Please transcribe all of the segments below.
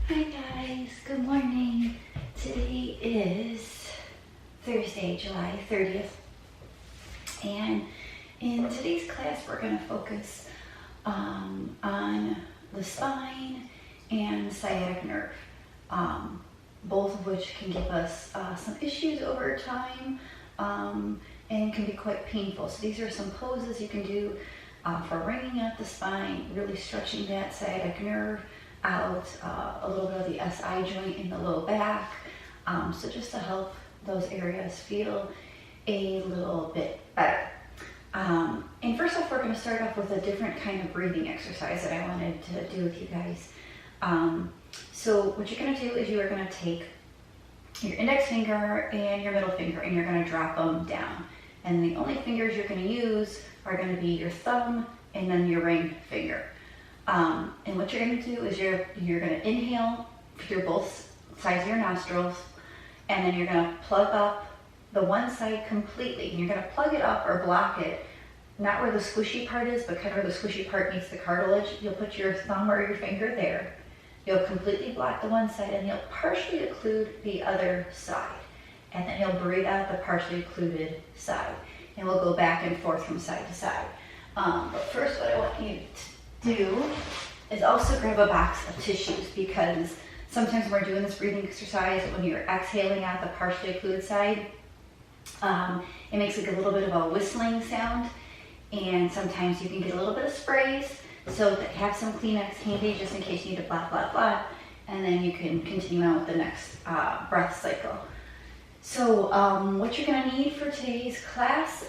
Hi guys, good morning. Today is Thursday, July 30th. And in today's class, we're going to focus on the spine and sciatic nerve, both of which can give us some issues over time and can be quite painful. So these are some poses you can do for wringing out the spine, really stretching that sciatic nerve out, a little bit of the SI joint in the low back, so just to help those areas feel a little bit better. And first off, we're going to start off with a different kind of breathing exercise that I wanted to do with you guys. So what you're going to do is you are going to take your index finger and your middle finger and you're going to drop them down. And the only fingers you're going to use are going to be your thumb and then your ring finger. And what you're going to do is you're going to inhale through both sides of your nostrils, and then you're going to plug up the one side completely. And you're going to plug it up or block it, not where the squishy part is, but kind of where the squishy part meets the cartilage. You'll put your thumb or your finger there. You'll completely block the one side, and you'll partially occlude the other side. And then you'll breathe out the partially occluded side. And we'll go back and forth from side to side. But first, what I want you to do is also grab a box of tissues, because sometimes when we're doing this breathing exercise, when you're exhaling out the partially occluded side, it makes like a little bit of a whistling sound, and sometimes you can get a little bit of sprays, so have some Kleenex handy just in case you need to blah, blah, blah, and then you can continue on with the next breath cycle. So what you're going to need for today's class,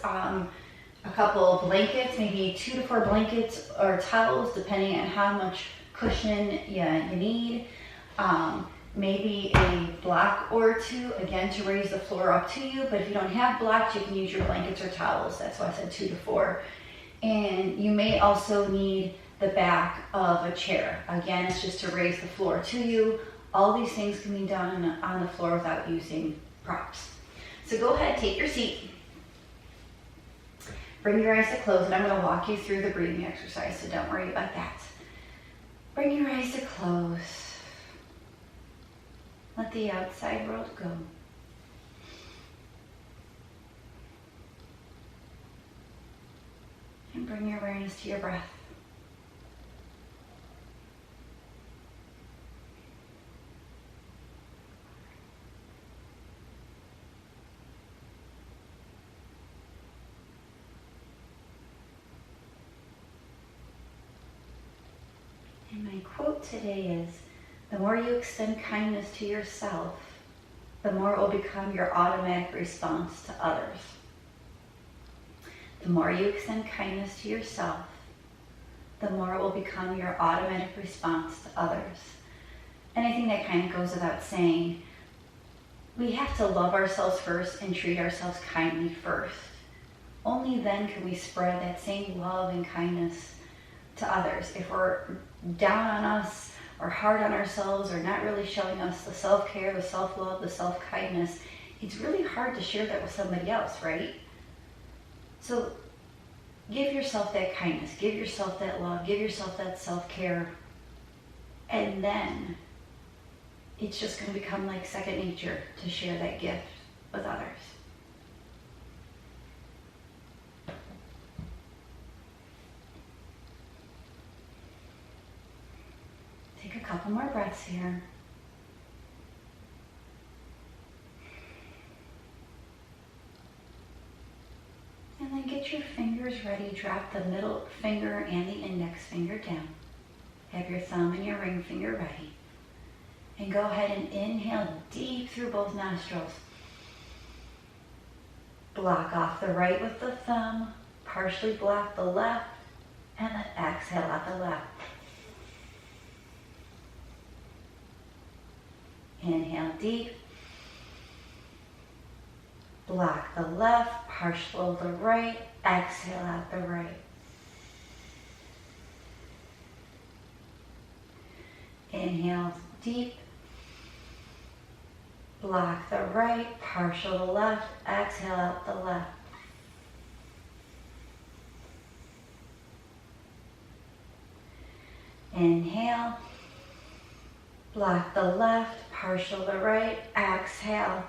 a couple of blankets, maybe 2 to 4 blankets or towels, depending on how much cushion you need. Maybe a block or two, again, to raise the floor up to you. But if you don't have blocks, you can use your blankets or towels. That's why I said 2 to 4. And you may also need the back of a chair. Again, it's just to raise the floor to you. All these things can be done on the floor without using props. So go ahead, take your seat. Bring your eyes to close, and I'm going to walk you through the breathing exercise, so don't worry about that. Bring your eyes to close. Let the outside world go. And bring your awareness to your breath. And my quote today is, the more you extend kindness to yourself, the more it will become your automatic response to others. The more you extend kindness to yourself, the more it will become your automatic response to others. And I think that kind of goes without saying. We have to love ourselves first and treat ourselves kindly first. Only then can we spread that same love and kindness to others. If we're down on us or hard on ourselves or not really showing us the self-care, the self-love, the self-kindness, it's really hard to share that with somebody else, right? So give yourself that kindness, give yourself that love, give yourself that self-care, and then it's just going to become like second nature to share that gift with others. Take a couple more breaths here. And then get your fingers ready. Drop the middle finger and the index finger down. Have your thumb and your ring finger ready. And go ahead and inhale deep through both nostrils. Block off the right with the thumb, partially block the left, and then exhale out the left. Inhale deep. Block the left, partial the right, exhale out the right. Inhale deep. Block the right, partial the left, exhale out the left. Inhale. Block the left, partial the right. Exhale.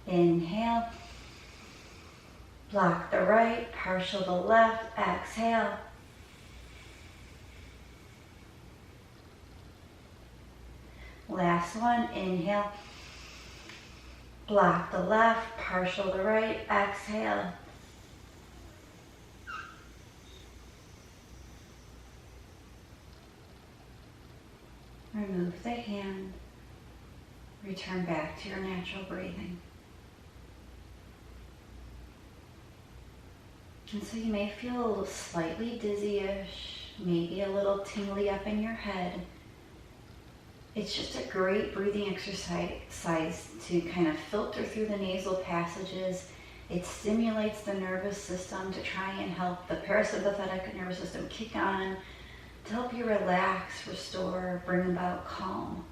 Inhale. Block the right, partial the left. Exhale. Last one. Inhale. Block the left, partial the right. Exhale. Remove the hand. Return back to your natural breathing. And so you may feel a little slightly dizzy-ish, maybe a little tingly up in your head. It's just a great breathing exercise to kind of filter through the nasal passages. It stimulates the nervous system to try and help the parasympathetic nervous system kick on, to help you relax, restore, bring about calm.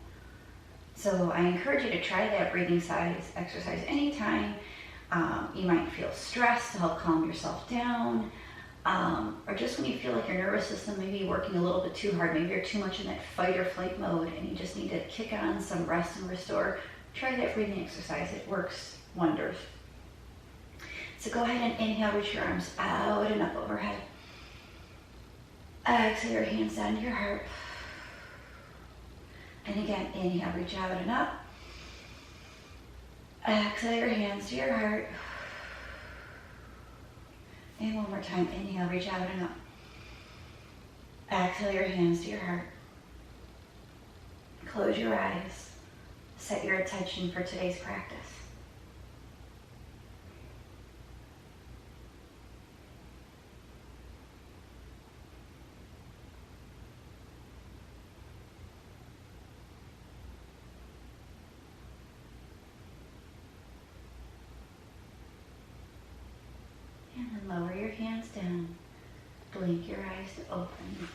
So I encourage you to try that breathing exercise anytime. You might feel stressed, to help calm yourself down, or just when you feel like your nervous system may be working a little bit too hard. Maybe you're too much in that fight or flight mode and you just need to kick on some rest and restore. Try that breathing exercise. It works wonders. So go ahead and inhale, reach your arms out and up overhead. Exhale your hands down to your heart. And again, inhale, reach out and up. Exhale your hands to your heart. And one more time, inhale, reach out and up. Exhale your hands to your heart. Close your eyes. Set your attention for today's practice. Lower your hands down, blink your eyes to open,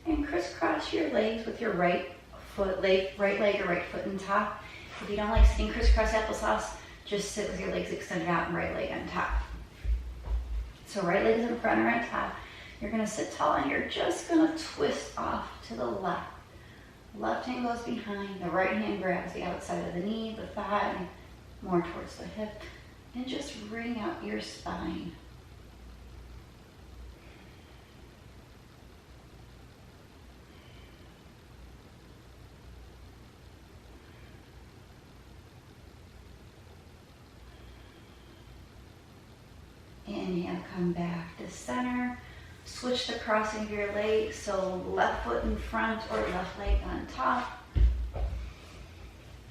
and crisscross your legs with your right leg or right foot on top. If you don't like sitting crisscross applesauce, just sit with your legs extended out and right leg on top. So right leg is in front or on top. You're going to sit tall and you're just going to twist off to the left. Left hand goes behind, the right hand grabs the outside of the knee, the thigh, more towards the hip, and just wring out your spine. Inhale, come back to center. Switch the crossing of your legs, so left foot in front or left leg on top.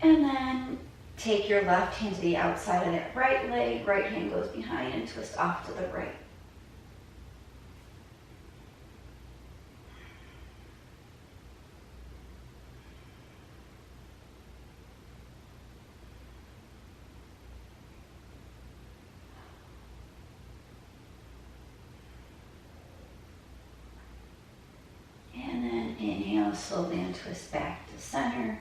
And then take your left hand to the outside of that right leg. Right hand goes behind and twist off to the right. Inhale, slowly untwist back to center,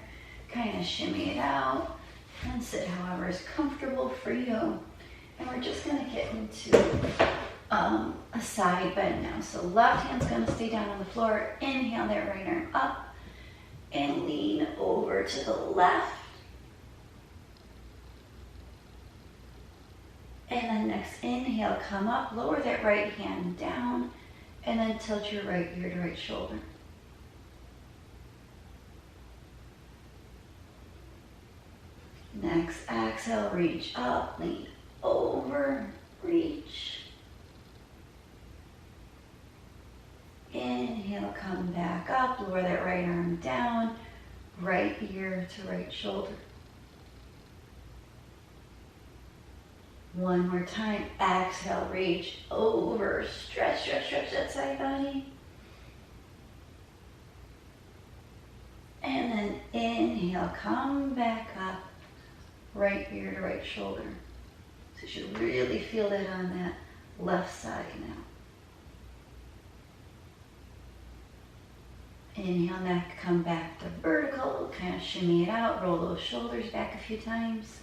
kind of shimmy it out, and sit however is comfortable for you. And we're just going to get into a side bend now. So left hand's going to stay down on the floor. Inhale that right arm up, and lean over to the left. And then next inhale, come up, lower that right hand down, and then tilt your right ear to right shoulder. Next, exhale, reach up, lean over, reach. Inhale, come back up, lower that right arm down, right ear to right shoulder. One more time, exhale, reach over, stretch that side body. And then inhale, come back up, right ear to right shoulder. So you should really feel that on that left side now. Inhale, neck, come back to vertical, kind of shimmy it out, roll those shoulders back a few times.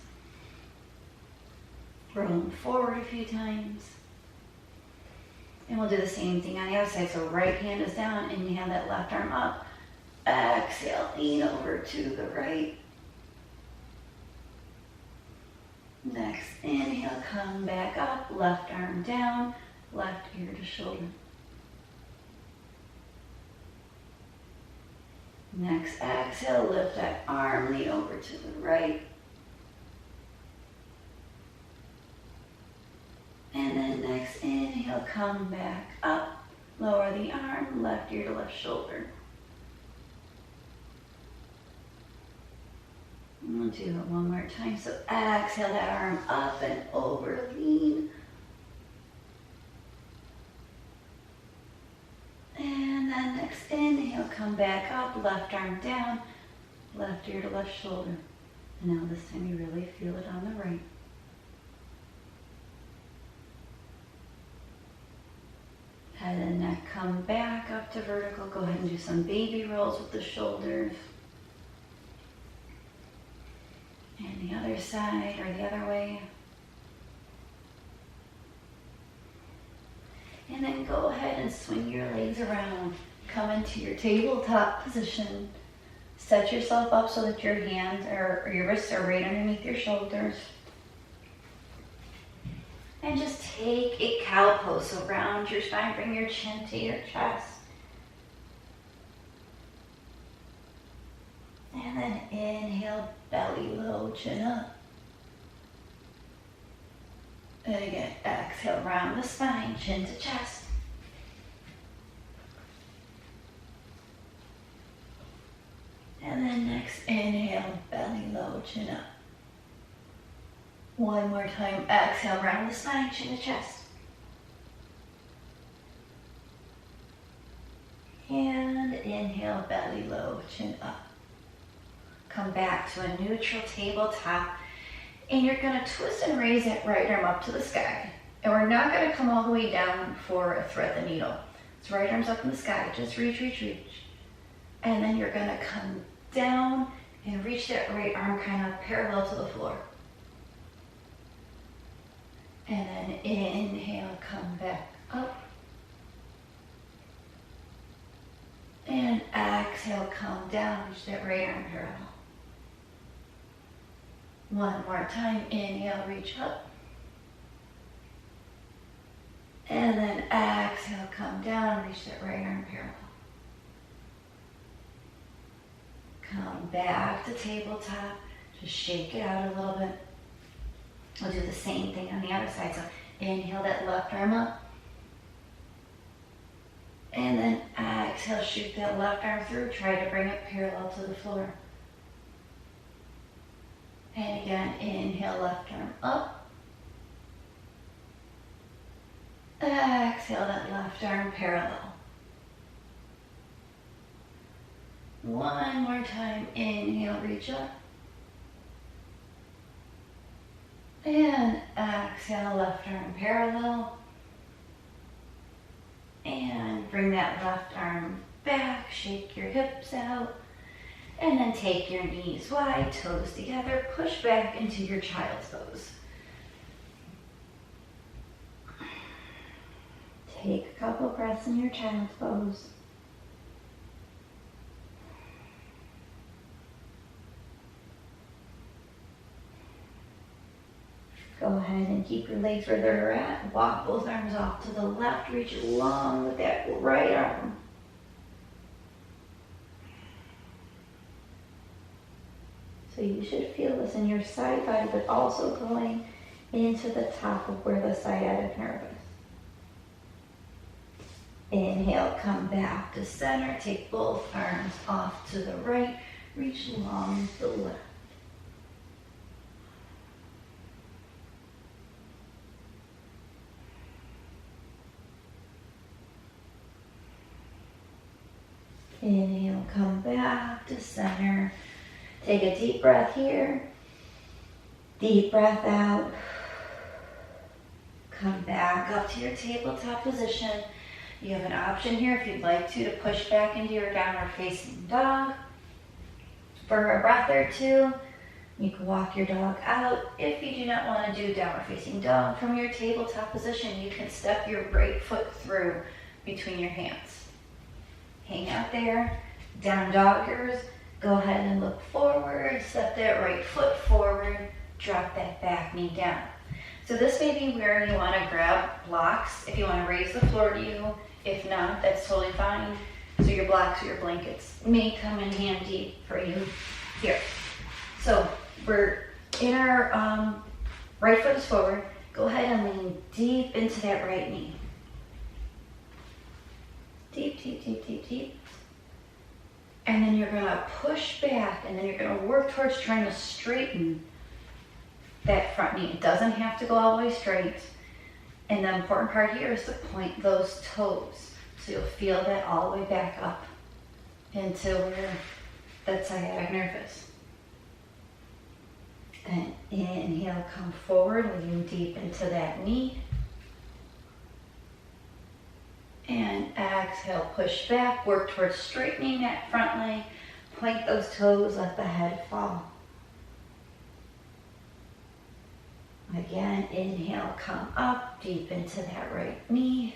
Roll them forward a few times. And we'll do the same thing on the other side. So right hand is down, inhale that left arm up. Exhale, lean over to the right. Next inhale, come back up, left arm down, left ear to shoulder. Next exhale, lift that arm, lean over to the right. And then next inhale, come back up, lower the arm, left ear to left shoulder. We'll do it one more time. So exhale that arm up and over, lean. And then next inhale, come back up, left arm down, left ear to left shoulder. And now this time you really feel it on the right. Head and neck come back up to vertical. Go ahead and do some baby rolls with the shoulders. And the other side or the other way. And then go ahead and swing your legs around. Come into your tabletop position. Set yourself up so that your hands or your wrists are right underneath your shoulders. And just take a cow pose. So round your spine, bring your chin to your chest. And then inhale, belly low, chin up. And again, exhale, round the spine, chin to chest. And then next, inhale, belly low, chin up. One more time, exhale, round the spine, chin to chest. And inhale, belly low, chin up. Come back to a neutral tabletop, and you're going to twist and raise that right arm up to the sky. And we're not going to come all the way down for a thread the needle. So right arm's up in the sky, just reach, reach, reach. And then you're going to come down and reach that right arm kind of parallel to the floor. And then inhale, come back up. And exhale, come down, reach that right arm parallel. One more time, inhale, reach up. And then exhale, come down, reach that right arm parallel. Come back to tabletop, just shake it out a little bit. We'll do the same thing on the other side. So inhale that left arm up. And then exhale, shoot that left arm through. Try to bring it parallel to the floor. And again, inhale, left arm up. Exhale, that left arm parallel. One more time, inhale, reach up. And exhale, left arm parallel. And bring that left arm back, shake your hips out. And then take your knees wide, toes together, push back into your child's pose. Take a couple breaths in your child's pose. Go ahead and keep your legs where they're at. Walk both arms off to the left, reach long with that right arm. So you should feel this in your side body, but also going into the top of where the sciatic nerve is. Inhale, come back to center. Take both arms off to the right. Reach long to the left. Inhale, come back to center. Take a deep breath here. Deep breath out. Come back up to your tabletop position. You have an option here if you'd like to push back into your downward facing dog for a breath or two. You can walk your dog out. If you do not want to do downward facing dog, from your tabletop position, you can step your right foot through between your hands. Hang out there, down doggers, go ahead and look forward, step that right foot forward, drop that back knee down. So this may be where you want to grab blocks if you want to raise the floor to you. If not, that's totally fine. So your blocks or your blankets may come in handy for you here. So we're in our right foot is forward. Go ahead and lean deep into that right knee. Deep, deep, deep, deep, deep. And then you're going to push back, and then you're going to work towards trying to straighten that front knee. It doesn't have to go all the way straight. And the important part here is to point those toes. So you'll feel that all the way back up into where that sciatic nerve is. Then inhale, come forward, lean deep into that knee. And exhale, push back, work towards straightening that front leg. Point those toes, let the head fall. Again, inhale, come up, deep into that right knee.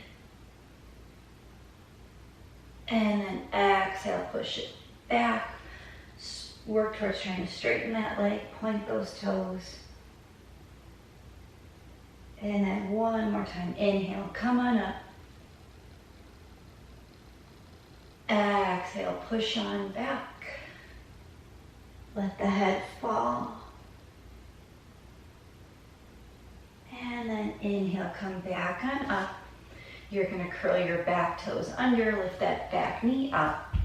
And then exhale, push it back. Work towards trying to straighten that leg, point those toes. And then one more time, inhale, come on up. Exhale, push on back. Let the head fall. And then inhale, come back on up. You're going to curl your back toes under, lift that back knee up.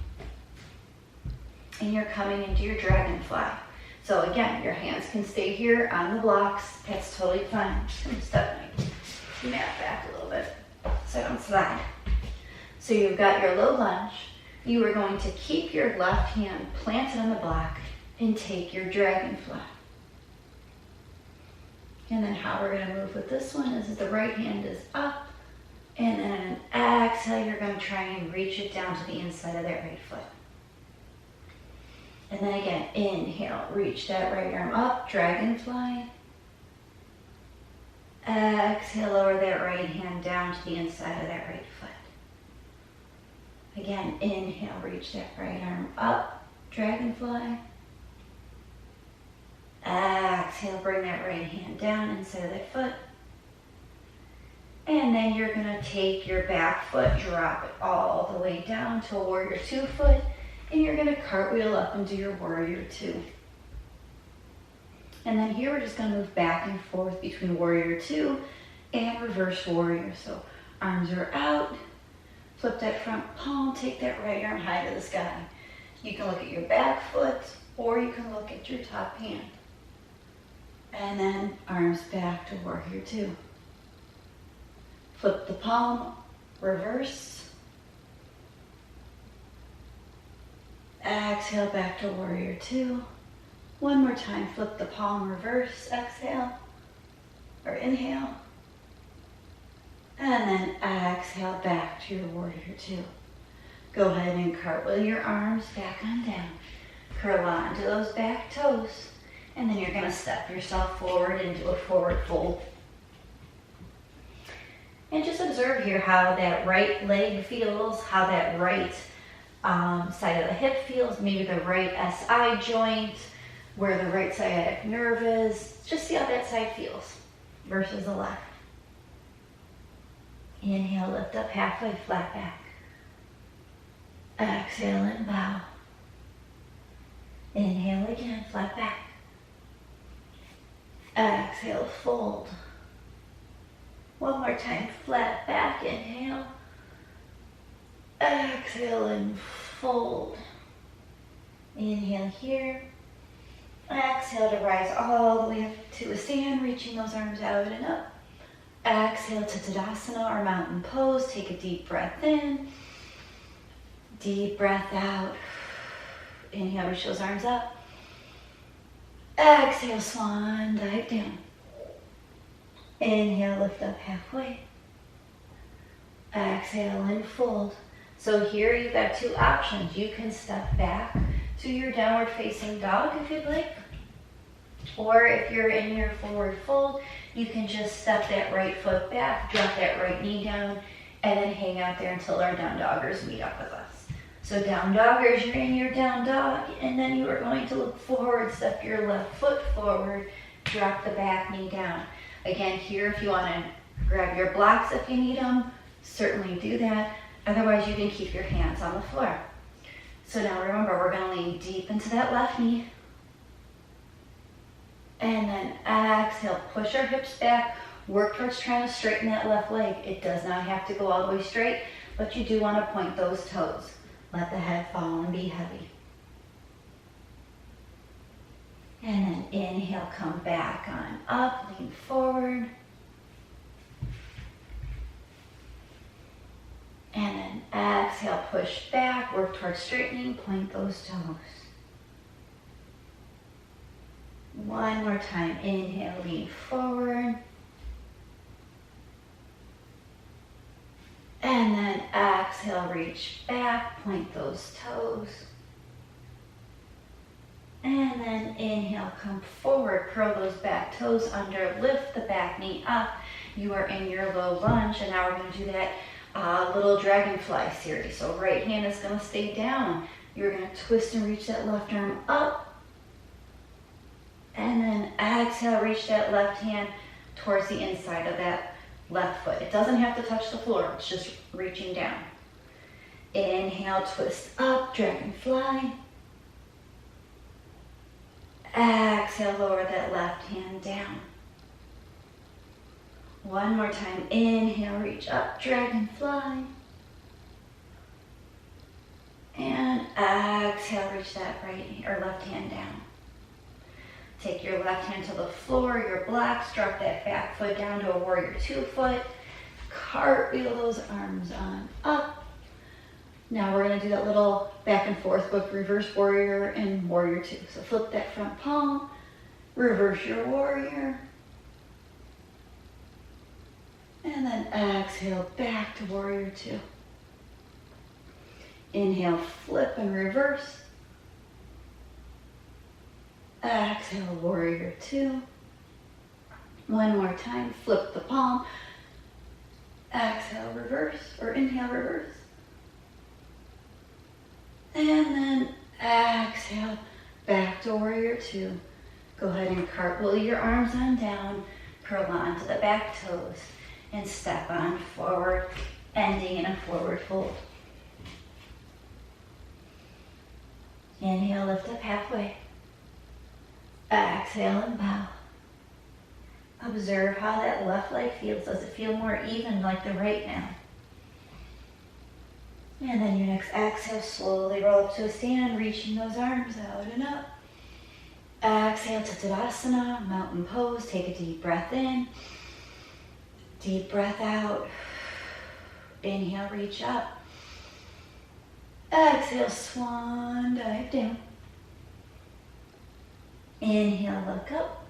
And you're coming into your dragonfly. So again, your hands can stay here on the blocks. That's totally fine. I'm just going to step my mat back a little bit so I don't slide. So you've got your low lunge. You are going to keep your left hand planted on the block and take your dragonfly. And then how we're going to move with this one is the right hand is up. And then exhale, you're going to try and reach it down to the inside of that right foot. And then again, inhale, reach that right arm up, dragonfly. Exhale, lower that right hand down to the inside of that right foot. Again, inhale, reach that right arm up, dragonfly. Exhale, bring that right hand down inside of that foot. And then you're going to take your back foot, drop it all the way down to a warrior two foot. And you're going to cartwheel up and do your warrior two. And then here we're just going to move back and forth between warrior two and reverse warrior. So arms are out, flip that front palm, take that right arm high to the sky. You can look at your back foot or you can look at your top hand. And then arms back to warrior two. Flip the palm, reverse. Exhale, back to warrior two. One more time, flip the palm, reverse, exhale, or inhale. And then exhale, back to your warrior two. Go ahead and cartwheel your arms back on down. Curl onto those back toes. And then you're going to step yourself forward into a forward fold. And just observe here how that right leg feels, how that right side of the hip feels, maybe the right SI joint, where the right sciatic nerve is. Just see how that side feels versus the left. Inhale, lift up halfway, flat back. Exhale and bow. Inhale again, flat back. Exhale, fold. One more time, flat back, inhale. Exhale and fold. Inhale here. Exhale to rise all the way up to a stand, reaching those arms out and up. Exhale to Tadasana or mountain pose. Take a deep breath in. Deep breath out. Inhale, reach those arms up. Exhale, swan dive down. Inhale, lift up halfway. Exhale and fold. So here you've got two options. You can step back to your downward facing dog if you'd like. Or if you're in your forward fold, you can just step that right foot back, drop that right knee down, and then hang out there until our down doggers meet up with us. So down doggers, you're in your down dog, and then you are going to look forward, step your left foot forward, drop the back knee down. Again, here if you want to grab your blocks if you need them, certainly do that. Otherwise, you can keep your hands on the floor. So now remember, we're going to lean deep into that left knee. And then exhale, push our hips back, work towards trying to straighten that left leg. It does not have to go all the way straight, but you do want to point those toes. Let the head fall and be heavy. And then inhale, come back on up, lean forward. And then exhale, push back, work towards straightening, point those toes. One more time, inhale, lean forward. And then exhale, reach back, point those toes. And then inhale, come forward, curl those back toes under, lift the back knee up. You are in your low lunge, and now we're going to do that little dragonfly series. So right hand is going to stay down. You're going to twist and reach that left arm up. And then exhale, reach that left hand towards the inside of that left foot. It doesn't have to touch the floor, it's just reaching down. Inhale, twist up, dragonfly. Exhale, lower that left hand down. One more time, inhale, reach up, dragonfly. And exhale, reach that right or left hand down. Take your left hand to the floor, your blocks, drop that back foot down to a warrior 2 foot. Cartwheel those arms on up. Now we're going to do that little back and forth with reverse warrior and warrior 2. So flip that front palm, reverse your warrior. And then exhale back to warrior 2. Inhale, flip and reverse. Exhale, warrior 2. One more time, flip the palm. Exhale, reverse, or inhale, reverse. And then exhale, back to warrior 2. Go ahead and cartwheel your arms on down, curl onto the back toes, and step on forward, ending in a forward fold. Inhale, lift up halfway. Exhale and bow. Observe how that left leg feels. Does it feel more even like the right now? And then your next exhale, slowly roll up to a stand, reaching those arms out and up. Exhale to Tadasana, mountain pose. Take a deep breath in. Deep breath out. Inhale, reach up. Exhale, swan dive down. Inhale, look up.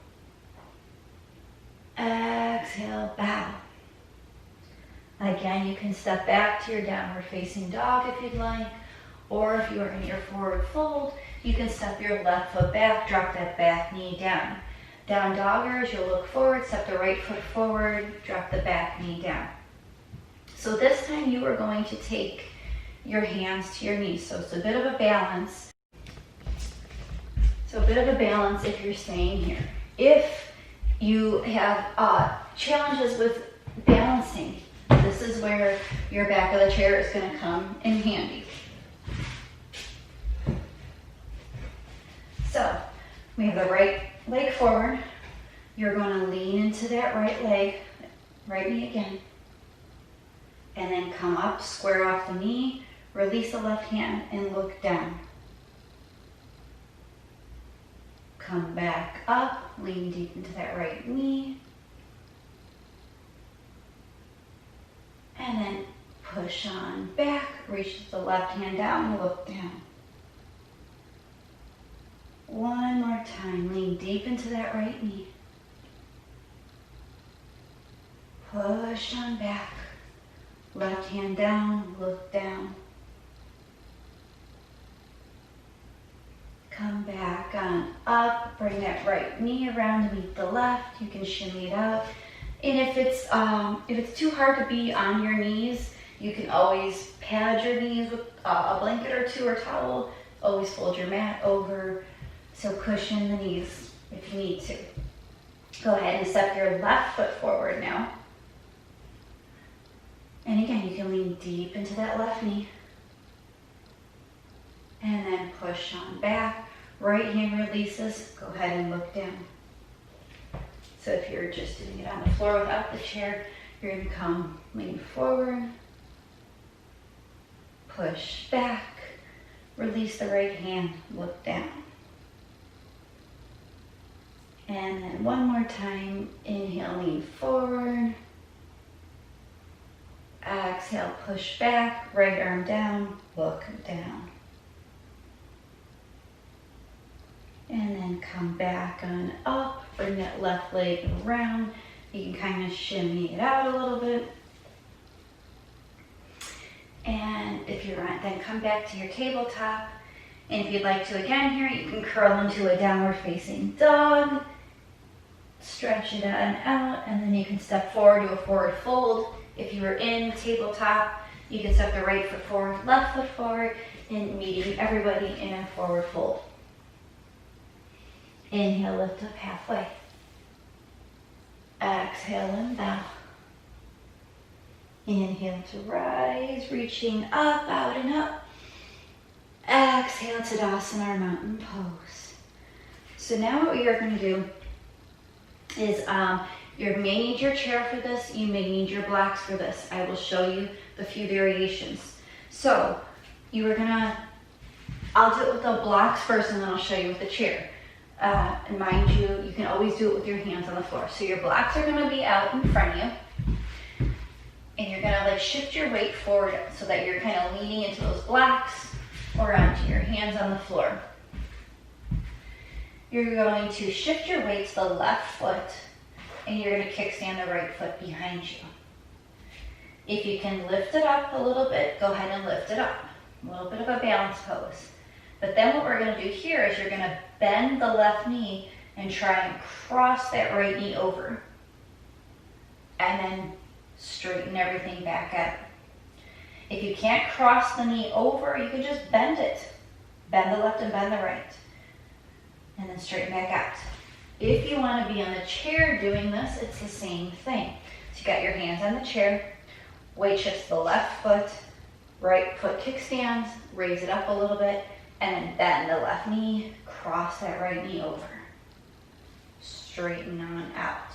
Exhale, bow. Again, you can step back to your downward facing dog if you'd like, or if you are in your forward fold, you can step your left foot back, drop that back knee down. Down doggers, you'll look forward, step the right foot forward, drop the back knee down. So this time you are going to take your hands to your knees, so it's a bit of a balance. So a bit of a balance if you're staying here. If you have challenges with balancing, this is where your back of the chair is going to come in handy. So we have the right leg forward. You're going to lean into that right leg, right knee again. And then come up, square off the knee, release the left hand and look down. Come back up, lean deep into that right knee. And then push on back, reach the left hand down and look down. One more time, lean deep into that right knee. Push on back, left hand down, look down. Come back back on up. Bring that right knee around to meet the left. You can shimmy it out. And if it's too hard to be on your knees, you can always pad your knees with a blanket or two or towel. Always fold your mat over, so cushion the knees if you need to. Go ahead and step your left foot forward now. And again, you can lean deep into that left knee. And then push on back. Right hand releases. Go ahead and look down. So if you're just doing it on the floor without the chair, you're going to come lean forward. Push back. Release the right hand. Look down. And then one more time. Inhale, lean forward. Exhale, push back. Right arm down. Look down. And then come back on up, bring that left leg around. You can kind of shimmy it out a little bit. And if you're on, then come back to your tabletop. And if you'd like to again here, you can curl into a downward facing dog. Stretch it on out, and then you can step forward to a forward fold. If you were in tabletop, you can step the right foot forward, left foot forward, and meeting everybody in a forward fold. Inhale, lift up halfway. Exhale and bow. Inhale to rise, reaching up, out and up. Exhale, Tadasana, or mountain pose. So now what you're going to do is you may need your chair for this, you may need your blocks for this. I will show you the few variations. So I'll do it with the blocks first, and then I'll show you with the chair. And mind you, you can always do it with your hands on the floor. So your blocks are going to be out in front of you. And you're going to shift your weight forward so that you're kind of leaning into those blocks or onto your hands on the floor. You're going to shift your weight to the left foot, and you're going to kickstand the right foot behind you. If you can lift it up a little bit, go ahead and lift it up. A little bit of a balance pose. But then what we're going to do here is you're going to bend the left knee and try and cross that right knee over. And then straighten everything back up. If you can't cross the knee over, you can just bend it. Bend the left and bend the right. And then straighten back out. If you want to be on the chair doing this, it's the same thing. So you got your hands on the chair, weight shifts the left foot, right foot kickstands, raise it up a little bit, and then bend the left knee, cross that right knee over. Straighten on out.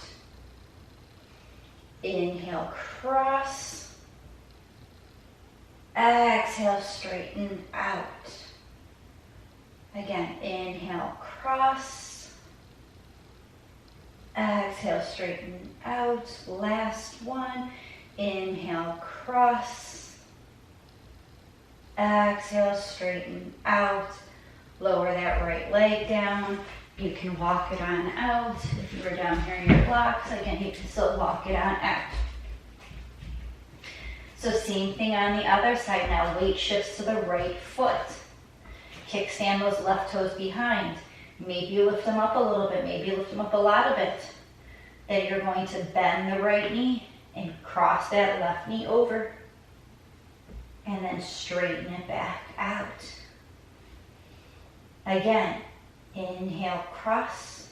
Inhale, cross. Exhale, straighten out. Again, inhale, cross. Exhale, straighten out. Last one. Inhale, cross. Exhale, straighten out. Lower that right leg down. You can walk it on out. If you were down here in your blocks, again, you can still walk it on out. So same thing on the other side now. Weight shifts to the right foot. Kickstand those left toes behind. Maybe you lift them up a little bit. Maybe you lift them up a lot of it. Then you're going to bend the right knee and cross that left knee over. And then straighten it back out. Again, inhale, cross.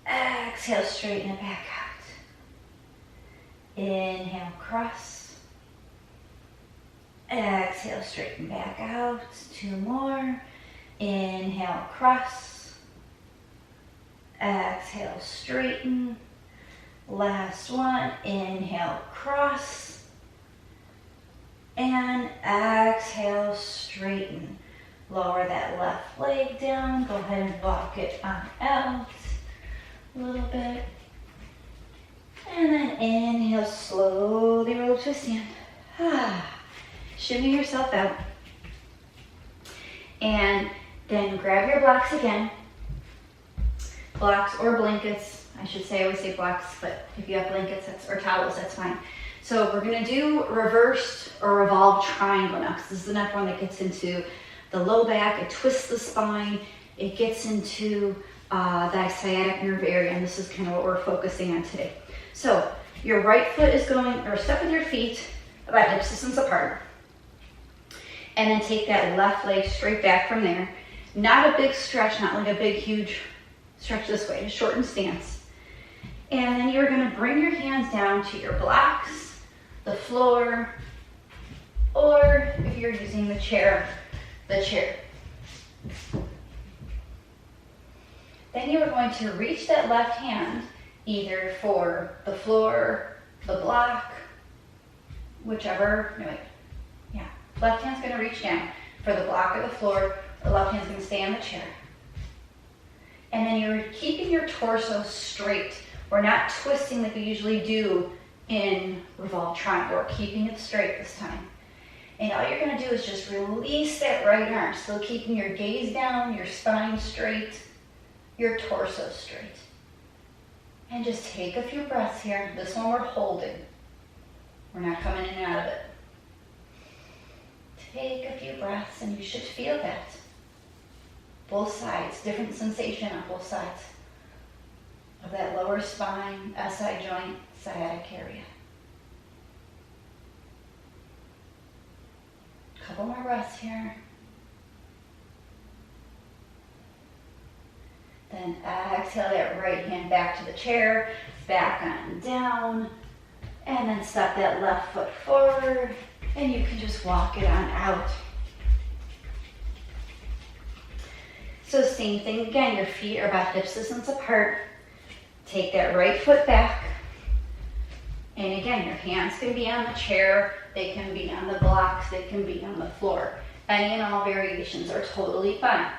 Exhale, straighten it back out. Inhale, cross. Exhale, straighten back out. Two more. Inhale, cross. Exhale, straighten. Last one. Inhale, cross. And exhale, straighten. Lower that left leg down. Go ahead and walk it on out a little bit. And then inhale, slowly roll to a stand. Shimmy yourself out. And then grab your blocks again. Blocks or blankets. I should say, I always say blocks, but if you have blankets or towels, that's fine. So we're going to do reversed or revolved triangle now, because this is the next one that gets into the low back, it twists the spine, it gets into that sciatic nerve area, and this is kind of what we're focusing on today. So your right foot is going, or step with your feet about hip distance apart, and then take that left leg straight back from there. Not a big stretch, not like a big huge stretch this way, a shortened stance. And then you're gonna bring your hands down to your blocks, the floor, or if you're using the chair, the chair. Then you are going to reach that left hand either for the floor, the block, whichever, no wait, yeah. Left hand's gonna reach down for the block or the floor, the left hand's gonna stay on the chair. And then you're keeping your torso straight. We're not twisting like we usually do in revolve triangle. We're keeping it straight this time. And all you're gonna do is just release that right arm. Still keeping your gaze down, your spine straight, your torso straight. And just take a few breaths here. This one we're holding. We're not coming in and out of it. Take a few breaths and you should feel that. Both sides, different sensation on both sides of that lower spine, SI joint, sciatic area. Couple more breaths here. Then exhale that right hand back to the chair, back on down, and then step that left foot forward, and you can just walk it on out. So same thing again, your feet are about hip distance apart. Take that right foot back. And again, your hands can be on the chair, they can be on the blocks, they can be on the floor. Any and all variations are totally fine.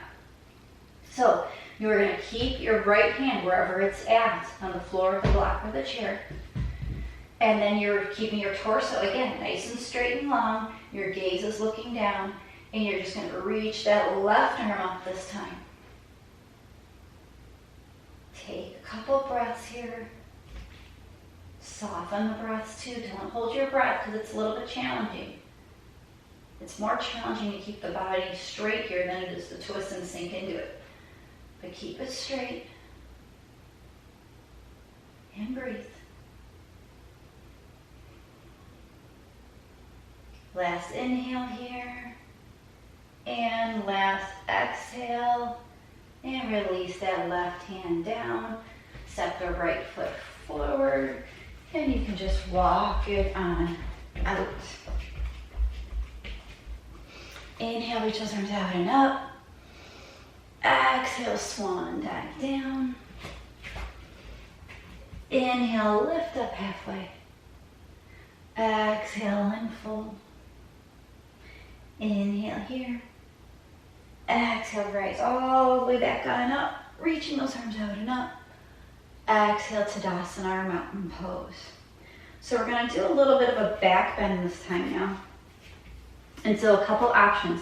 So you're gonna keep your right hand wherever it's at, on the floor, the block, or the chair. And then you're keeping your torso, again, nice and straight and long. Your gaze is looking down. And you're just going to reach that left arm up this time. Take a couple breaths here. Soften the breaths too. Don't hold your breath because it's a little bit challenging. It's more challenging to keep the body straight here than it is to twist and sink into it. But keep it straight. And breathe. Last inhale here. And last exhale, and release that left hand down. Step the right foot forward, and you can just walk it on out. Inhale, reach those arms out and up. Exhale, swan dive down. Inhale, lift up halfway. Exhale and fold. Inhale here. Exhale, rise all the way back on up, reaching those arms out and up. Exhale, Tadasana, our mountain pose. So we're gonna do a little bit of a back bend this time now. And so a couple options.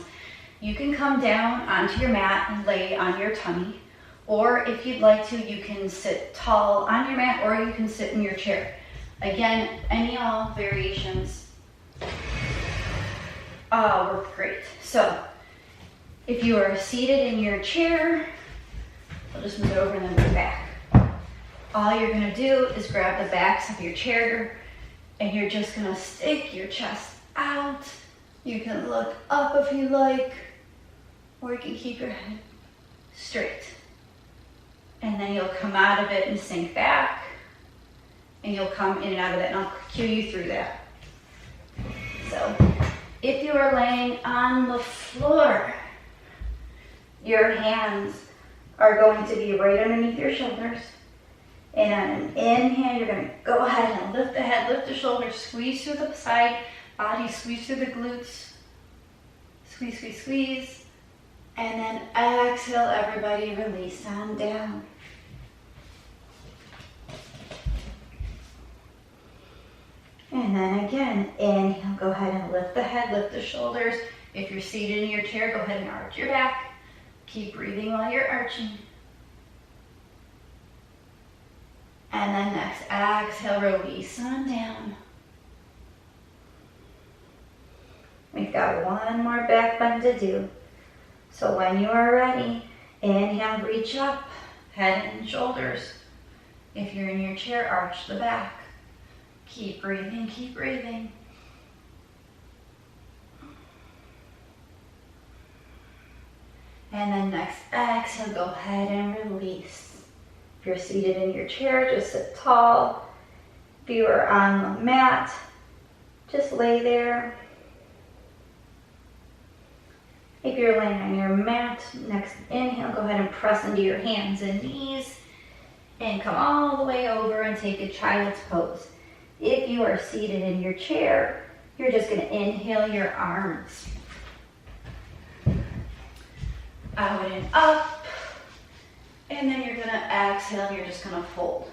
You can come down onto your mat and lay on your tummy, or if you'd like to, you can sit tall on your mat, or you can sit in your chair. Again, any all variations work great. So if you are seated in your chair, I'll just move it over and then move back. All you're gonna do is grab the backs of your chair and you're just gonna stick your chest out. You can look up if you like, or you can keep your head straight. And then you'll come out of it and sink back, and you'll come in and out of that, and I'll cue you through that. So if you are laying on the floor, your hands are going to be right underneath your shoulders. And on an inhale, you're going to go ahead and lift the head, lift the shoulders, squeeze through the side body, squeeze through the glutes. Squeeze, squeeze, squeeze. And then exhale, everybody, release on down. And then again, inhale, go ahead and lift the head, lift the shoulders. If you're seated in your chair, go ahead and arch your back. Keep breathing while you're arching. And then next, exhale, release on down. We've got one more back bend to do. So when you are ready, inhale, reach up, head and shoulders. If you're in your chair, arch the back. Keep breathing, keep breathing. And then next exhale, go ahead and release. If you're seated in your chair, just sit tall. If you are on the mat, just lay there. If you're laying on your mat, next inhale, go ahead and press into your hands and knees and come all the way over and take a child's pose. If you are seated in your chair, you're just going to inhale your arms out and up, and then you're going to exhale and you're just going to fold.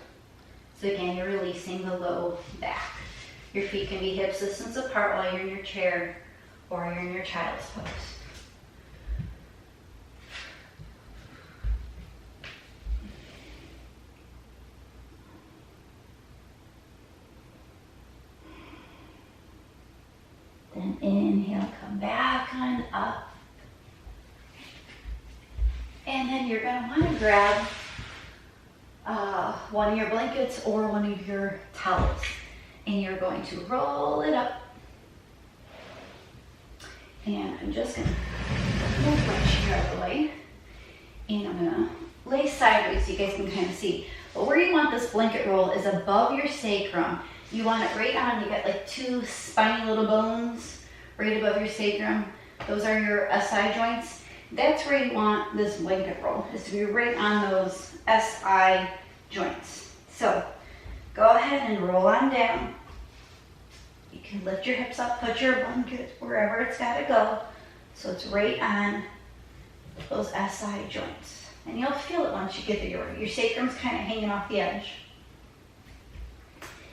So again, you're releasing the low back. Your feet can be hip distance apart while you're in your chair or you're in your child's pose. Then inhale, come back on up. And then you're going to want to grab one of your blankets or one of your towels. And you're going to roll it up. And I'm just going to move my chair out of the way. And I'm going to lay sideways so you guys can kind of see. But where you want this blanket roll is above your sacrum. You want it right on, you got like two spiny little bones right above your sacrum. Those are your SI joints. That's where you want this blanket roll, is to be right on those SI joints. So go ahead and roll on down. You can lift your hips up, put your blanket wherever it's got to go. So it's right on those SI joints. And you'll feel it once you get there. Your sacrum's kind of hanging off the edge.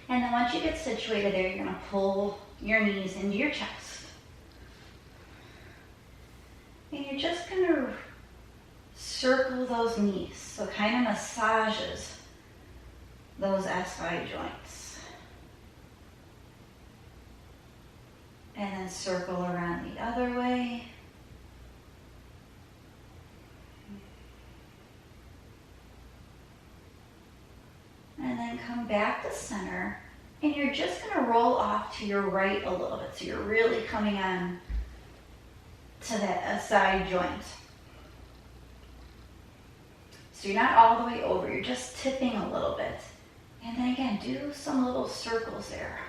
And then once you get situated there, you're going to pull your knees into your chest. And you're just going to circle those knees. So kind of massages those SI joints. And then circle around the other way. And then come back to center. And you're just going to roll off to your right a little bit. So you're really coming on to that SI joint. So you're not all the way over. You're just tipping a little bit. And then again, do some little circles there.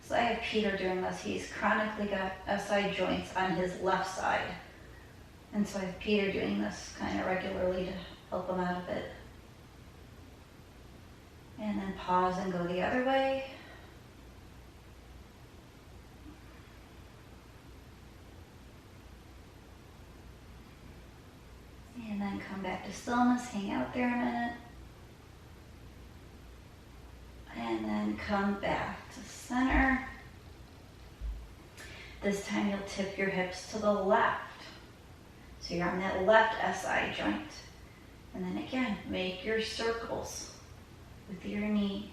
So I have Peter doing this. He's chronically got SI joints on his left side. And so I have Peter doing this kind of regularly to help him out a bit. And then pause and go the other way. And then come back to stillness, hang out there a minute. And then come back to center. This time you'll tip your hips to the left. So you're on that left SI joint. And then again, make your circles with your knees.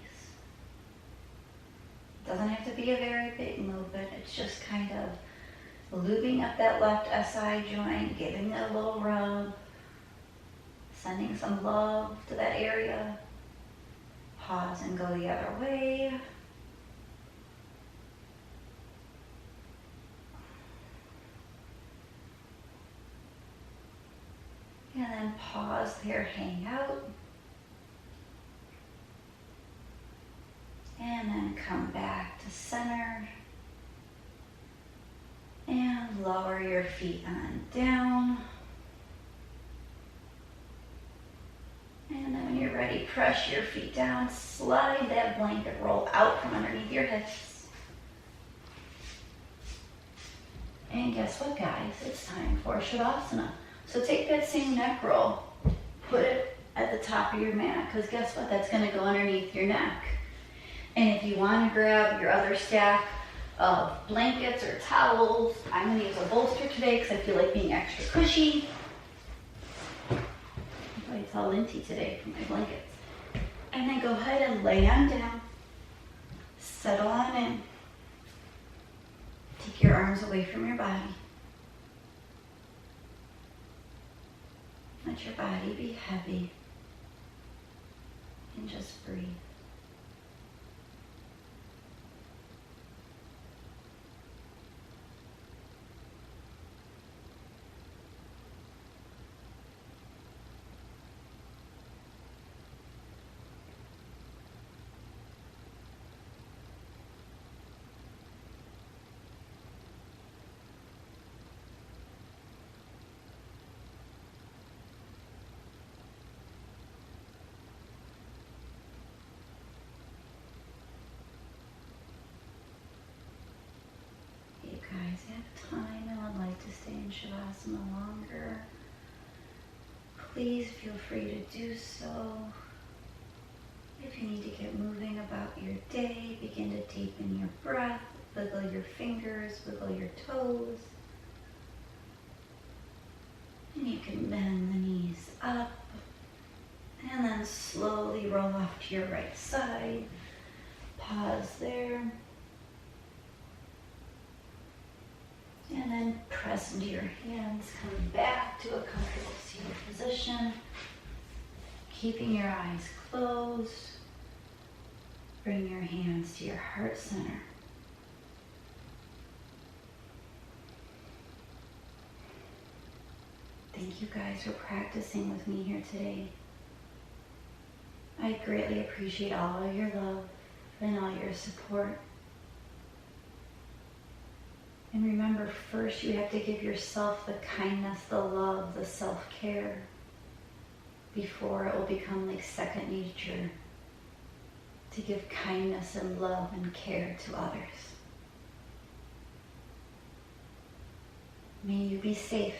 It doesn't have to be a very big movement. It's just kind of looping up that left SI joint, giving it a little rub, sending some love to that area. Pause and go the other way. And then pause there, hang out. And then come back to center. And lower your feet on down. And then when you're ready, press your feet down. Slide that blanket roll out from underneath your hips. And guess what, guys? It's time for Shavasana. So take that same neck roll, put it at the top of your mat, because guess what? That's going to go underneath your neck. And if you want to grab your other stack of blankets or towels, I'm going to use a bolster today because I feel like being extra cushy. It's all linty today for my blankets. And then go ahead and lay on down. Settle on in. Take your arms away from your body. Let your body be heavy. And just breathe. Guys, have time and would like to stay in Shavasana longer, please feel free to do so. If you need to get moving about your day, begin to deepen your breath, wiggle your fingers, wiggle your toes. And you can bend the knees up and then slowly roll off to your right side. Pause there. And then press into your hands, come back to a comfortable seated position. Keeping your eyes closed. Bring your hands to your heart center. Thank you guys for practicing with me here today. I greatly appreciate all of your love and all your support. And remember, first you have to give yourself the kindness, the love, the self-care before it will become like second nature to give kindness and love and care to others. May you be safe.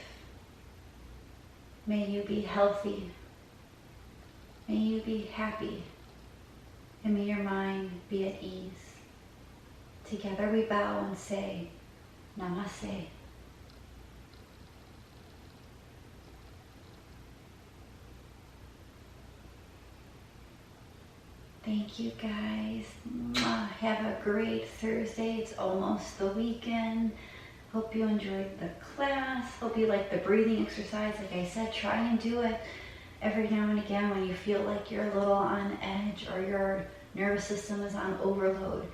May you be healthy. May you be happy. And may your mind be at ease. Together we bow and say, Namaste. Thank you guys. Have a great Thursday. It's almost the weekend. Hope you enjoyed the class. Hope you liked the breathing exercise. Like I said, try and do it every now and again when you feel like you're a little on edge or your nervous system is on overload.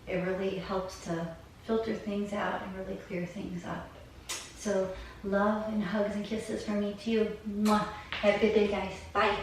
It really helps to filter things out and really clear things up. So love and hugs and kisses from me to you. Mwah. Have a good day, guys. Bye.